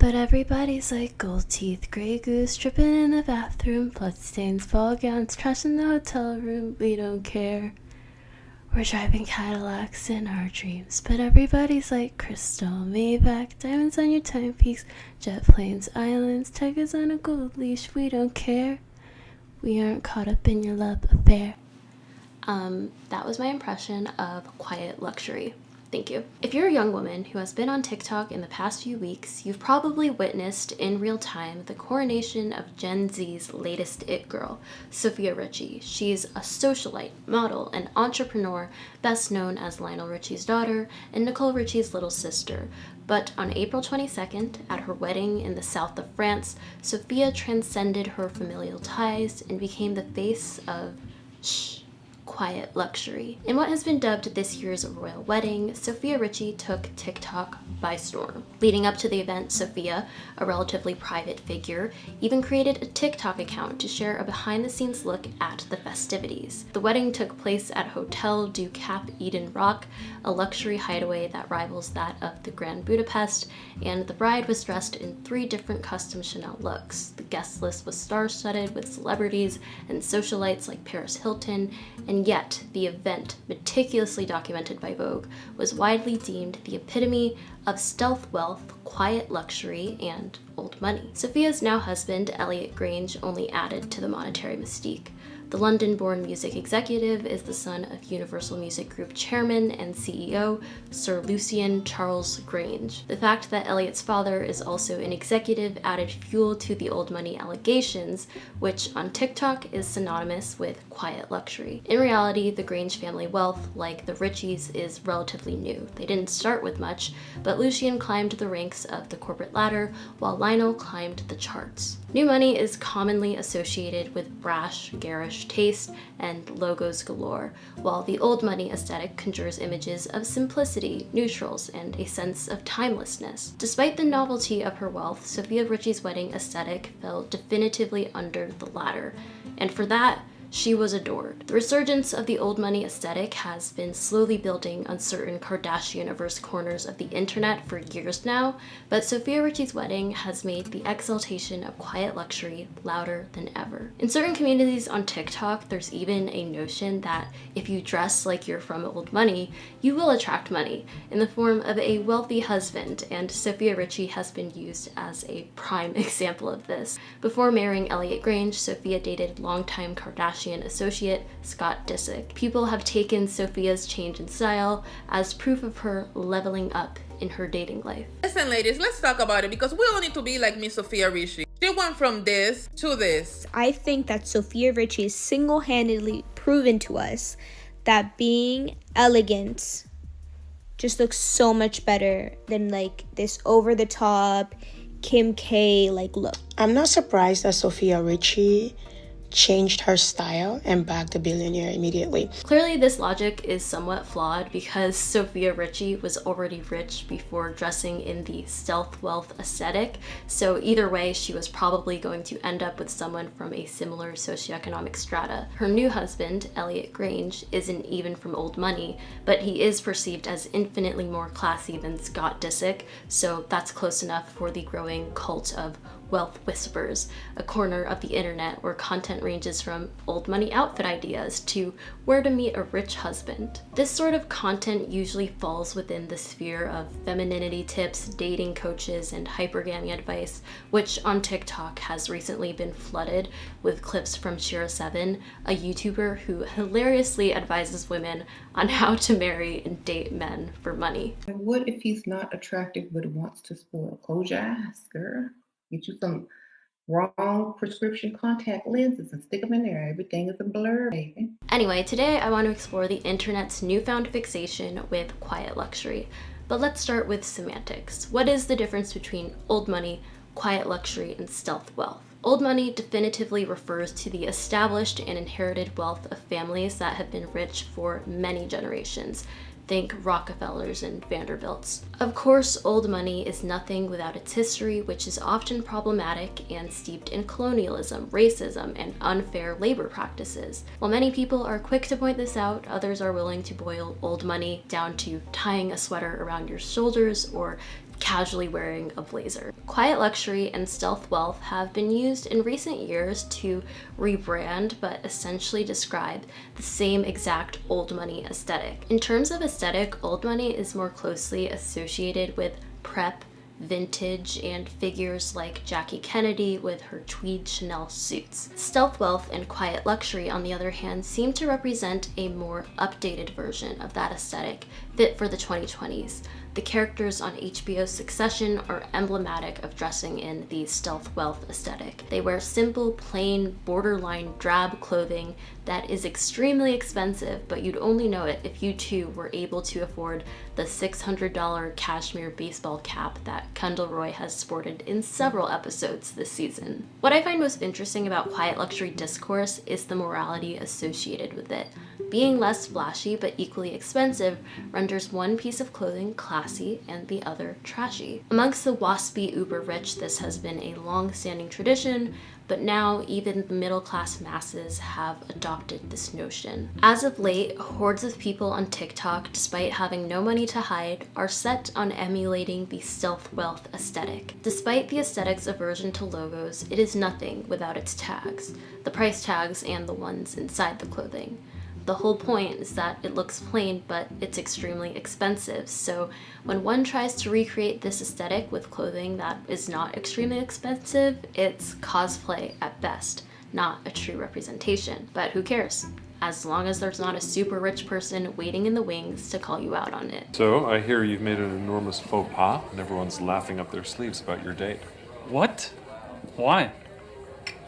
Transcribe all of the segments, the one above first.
But everybody's like gold teeth, gray goose, dripping in the bathroom, bloodstains, ball gowns, trash in the hotel room, we don't care. We're driving Cadillacs in our dreams, but everybody's like crystal, Maybach, diamonds on your timepiece, jet planes, islands, tigers on a gold leash, we don't care. We aren't caught up in your love affair. That was my impression of quiet luxury. Thank you. If you're a young woman who has been on TikTok in the past few weeks, you've probably witnessed in real time the coronation of Gen Z's latest it girl, Sofia Richie. She's a socialite, model, and entrepreneur, best known as Lionel Richie's daughter and Nicole Richie's little sister. But on April 22nd, at her wedding in the south of France, Sofia transcended her familial ties and became the face of quiet luxury. In what has been dubbed this year's royal wedding, Sofia Richie took TikTok by storm. Leading up to the event, Sofia, a relatively private figure, even created a TikTok account to share a behind-the-scenes look at the festivities. The wedding took place at Hotel du Cap Eden Rock, a luxury hideaway that rivals that of the Grand Budapest, and the bride was dressed in 3 different custom Chanel looks. The guest list was star-studded with celebrities and socialites like Paris Hilton, and yet the event, meticulously documented by Vogue, was widely deemed the epitome of stealth wealth, quiet luxury, and old money. Sofia's now husband, Elliot Grange, only added to the monetary mystique. The London-born music executive is the son of Universal Music Group chairman and CEO, Sir Lucian Charles Grange. The fact that Elliot's father is also an executive added fuel to the old money allegations, which on TikTok is synonymous with quiet luxury. In reality, the Grange family wealth, like the Richies, is relatively new. They didn't start with much, but Lucian climbed the ranks of the corporate ladder, while Lionel climbed the charts. New money is commonly associated with brash, garish taste and logos galore, while the old money aesthetic conjures images of simplicity, neutrals, and a sense of timelessness. Despite the novelty of her wealth, Sofia Richie's wedding aesthetic fell definitively under the latter, and for that, she was adored. The resurgence of the old money aesthetic has been slowly building on certain Kardashian-averse corners of the internet for years now, but Sofia Richie's wedding has made the exaltation of quiet luxury louder than ever. In certain communities on TikTok, there's even a notion that if you dress like you're from old money, you will attract money in the form of a wealthy husband, and Sofia Richie has been used as a prime example of this. Before marrying Elliot Grange, Sofia dated longtime Kardashian associate Scott Disick. People have taken Sofia's change in style as proof of her leveling up in her dating life. Listen, ladies, let's talk about it because we all need to be like Miss Sofia Richie. She went from this to this. I think that Sofia Richie has single-handedly proven to us that being elegant just looks so much better than like this over-the-top Kim K like look. I'm not surprised that Sofia Richie changed her style and backed a billionaire immediately. Clearly, this logic is somewhat flawed because Sofia Richie was already rich before dressing in the stealth wealth aesthetic, so either way, she was probably going to end up with someone from a similar socioeconomic strata. Her new husband, Elliot Grange, isn't even from old money, but he is perceived as infinitely more classy than Scott Disick, so that's close enough for the growing cult of Wealth Whispers, a corner of the internet where content ranges from old money outfit ideas to where to meet a rich husband. This sort of content usually falls within the sphere of femininity tips, dating coaches, and hypergamy advice, which on TikTok has recently been flooded with clips from Shira7, a YouTuber who hilariously advises women on how to marry and date men for money. What if he's not attractive but wants to spoil? Close your eyes, girl. Get you some wrong prescription contact lenses and stick them in there. Everything is a blur, baby. Anyway, today I want to explore the internet's newfound fixation with quiet luxury. But let's start with semantics. What is the difference between old money, quiet luxury, and stealth wealth? Old money definitively refers to the established and inherited wealth of families that have been rich for many generations. Think Rockefellers and Vanderbilts. Of course, old money is nothing without its history, which is often problematic and steeped in colonialism, racism, and unfair labor practices. While many people are quick to point this out, others are willing to boil old money down to tying a sweater around your shoulders or casually wearing a blazer. Quiet luxury and stealth wealth have been used in recent years to rebrand but essentially describe the same exact old money aesthetic. In terms of aesthetic, old money is more closely associated with prep, vintage, and figures like Jackie Kennedy with her tweed Chanel suits. Stealth wealth and quiet luxury, on the other hand, seem to represent a more updated version of that aesthetic, fit for the 2020s. The characters on HBO's Succession are emblematic of dressing in the stealth wealth aesthetic. They wear simple, plain, borderline drab clothing that is extremely expensive, but you'd only know it if you too were able to afford the $600 cashmere baseball cap that Kendall Roy has sported in several episodes this season. What I find most interesting about quiet luxury discourse is the morality associated with it. Being less flashy but equally expensive renders one piece of clothing classy and the other trashy. Amongst the waspy uber rich, this has been a long-standing tradition, but now even the middle-class masses have adopted this notion. As of late, hordes of people on TikTok, despite having no money to hide, are set on emulating the stealth wealth aesthetic. Despite the aesthetic's aversion to logos, it is nothing without its tags, the price tags and the ones inside the clothing. The whole point is that it looks plain, but it's extremely expensive. So when one tries to recreate this aesthetic with clothing that is not extremely expensive, it's cosplay at best, not a true representation. But who cares? As long as there's not a super rich person waiting in the wings to call you out on it. So, I hear you've made an enormous faux pas, and everyone's laughing up their sleeves about your date. What? Why?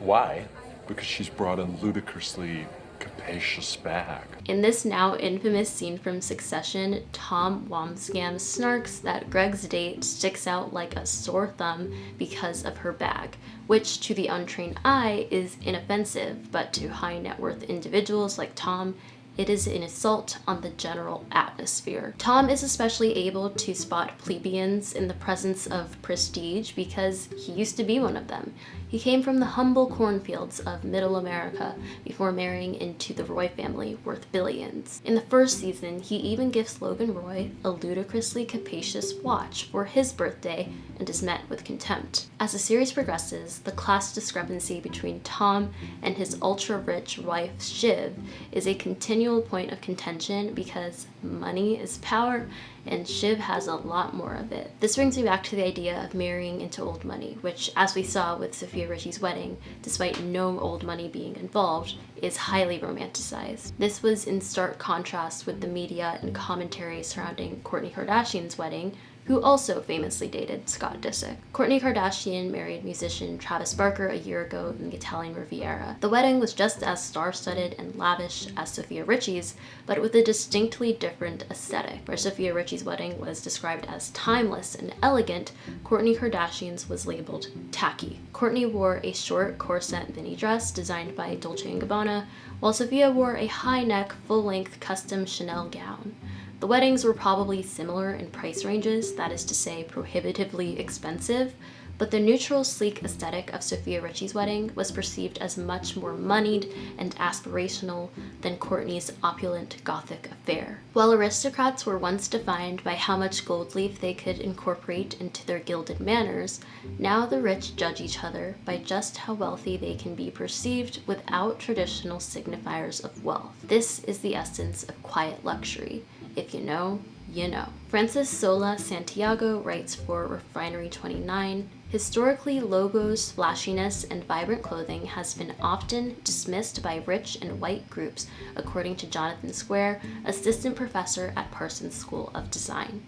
Why? Because she's brought a ludicrously capacious bag. In this now infamous scene from Succession, Tom Wambsgans snarks that Greg's date sticks out like a sore thumb because of her bag, which to the untrained eye is inoffensive, but to high net worth individuals like Tom, it is an assault on the general atmosphere. Tom is especially able to spot plebeians in the presence of prestige because he used to be one of them. He came from the humble cornfields of middle America before marrying into the Roy family worth billions. In the first season, he even gives Logan Roy a ludicrously capacious watch for his birthday and is met with contempt. As the series progresses, the class discrepancy between Tom and his ultra-rich wife Shiv is a continual point of contention because money is power and Shiv has a lot more of it. This brings me back to the idea of marrying into old money, which, as we saw with Sofia Richie's wedding, despite no old money being involved, is highly romanticized. This was in stark contrast with the media and commentary surrounding Kourtney Kardashian's wedding, who also famously dated Scott Disick. Kourtney Kardashian married musician Travis Barker a year ago in the Italian Riviera. The wedding was just as star-studded and lavish as Sofia Richie's, but with a distinctly different aesthetic. Where Sofia Richie's wedding was described as timeless and elegant, Kourtney Kardashian's was labeled tacky. Kourtney wore a short corset mini dress designed by Dolce & Gabbana, while Sofia wore a high-neck, full-length custom Chanel gown. The weddings were probably similar in price ranges, that is to say prohibitively expensive, but the neutral, sleek aesthetic of Sofia Richie's wedding was perceived as much more moneyed and aspirational than Kourtney's opulent Gothic affair. While aristocrats were once defined by how much gold leaf they could incorporate into their gilded manners, now the rich judge each other by just how wealthy they can be perceived without traditional signifiers of wealth. This is the essence of quiet luxury. If you know, you know. Francis Sola Santiago writes for Refinery29, historically, logos, flashiness, and vibrant clothing has been often dismissed by rich and white groups, according to Jonathan Square, assistant professor at Parsons School of Design.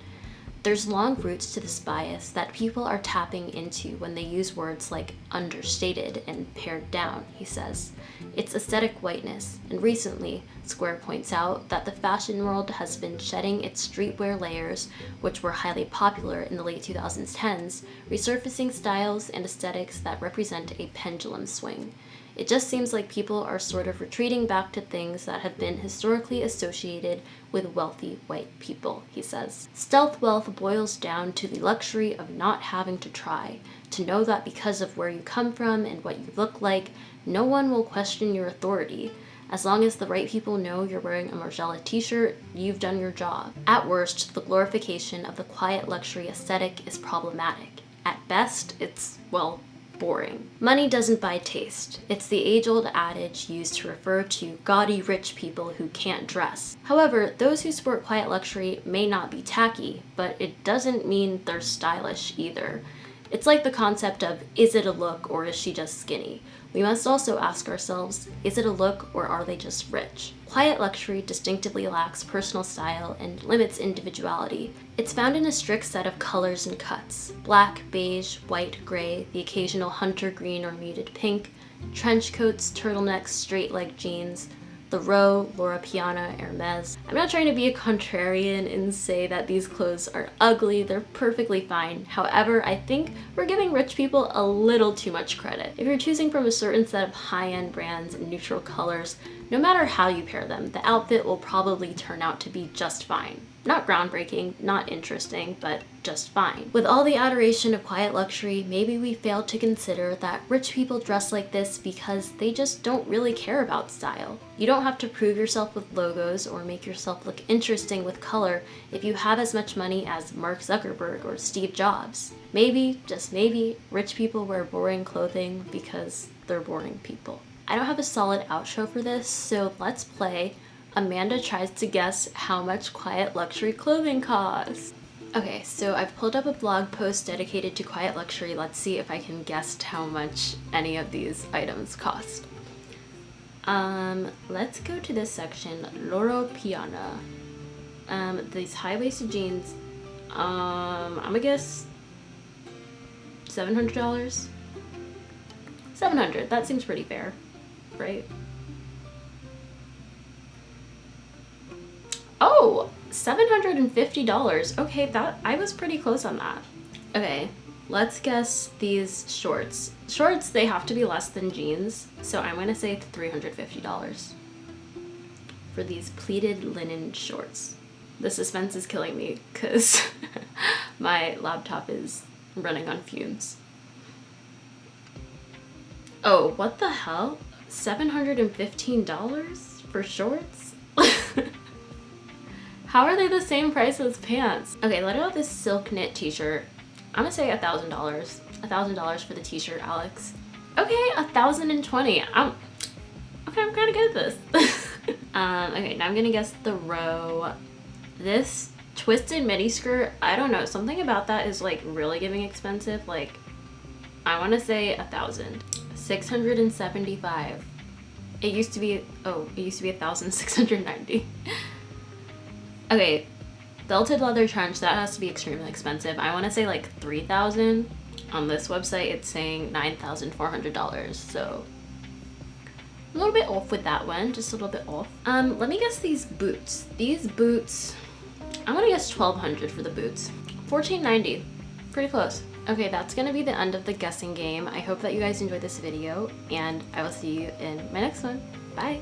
There's long roots to this bias that people are tapping into when they use words like understated and pared down, he says. It's aesthetic whiteness, and recently, Square points out that the fashion world has been shedding its streetwear layers, which were highly popular in the late 2010s, resurfacing styles and aesthetics that represent a pendulum swing. It just seems like people are sort of retreating back to things that have been historically associated with wealthy white people, he says. Stealth wealth boils down to the luxury of not having to try, to know that because of where you come from and what you look like, no one will question your authority. As long as the right people know you're wearing a Margiela t-shirt, you've done your job. At worst, the glorification of the quiet luxury aesthetic is problematic. At best, it's, well, boring. Money doesn't buy taste. It's the age-old adage used to refer to gaudy rich people who can't dress. However, those who sport quiet luxury may not be tacky, but it doesn't mean they're stylish either. It's like the concept of, is it a look or is she just skinny? We must also ask ourselves, is it a look or are they just rich? Quiet luxury distinctively lacks personal style and limits individuality. It's found in a strict set of colors and cuts: black, beige, white, gray, the occasional hunter green or muted pink, trench coats, turtlenecks, straight-leg jeans, the Row, Loro Piana, Hermes. I'm not trying to be a contrarian and say that these clothes are ugly, they're perfectly fine. However, I think we're giving rich people a little too much credit. If you're choosing from a certain set of high-end brands and neutral colors, no matter how you pair them, the outfit will probably turn out to be just fine. Not groundbreaking, not interesting, but just fine. With all the adoration of quiet luxury, maybe we fail to consider that rich people dress like this because they just don't really care about style. You don't have to prove yourself with logos or make yourself look interesting with color if you have as much money as Mark Zuckerberg or Steve Jobs. Maybe, just maybe, rich people wear boring clothing because they're boring people. I don't have a solid outro for this, so let's play Amanda tries to guess how much quiet luxury clothing costs. Okay, so I've pulled up a blog post dedicated to quiet luxury. Let's see if I can guess how much any of these items cost. Let's go to this section, Loro Piana. These high-waisted jeans, I'm gonna guess $700? 700, that seems pretty fair, right? Oh, $750. Okay, that I was pretty close on that. Okay, let's guess these shorts. Shorts, they have to be less than jeans, so I'm gonna say $350 for these pleated linen shorts. The suspense is killing me because my laptop is running on fumes. Oh, what the hell? $715 for shorts? How are they the same price as pants? Okay, let out this silk knit t-shirt. I'm gonna say $1,000. $1,000 for the t-shirt, Alex. Okay, $1,020. Okay, I'm kind of good at this. Okay, now I'm gonna guess the Row. This twisted midi skirt, I don't know, something about that is like really giving expensive. Like, I want to say $1,000. $675. It used to be $1,690. Okay, belted leather trench, that has to be extremely expensive. I want to say like $3,000. On this website, it's saying $9,400. So a little bit off with that one, just a little bit off. Let me guess these boots. These boots, I'm gonna guess $1,200 for the boots. $1,490, pretty close. Okay, that's gonna be the end of the guessing game. I hope that you guys enjoyed this video, and I will see you in my next one. Bye.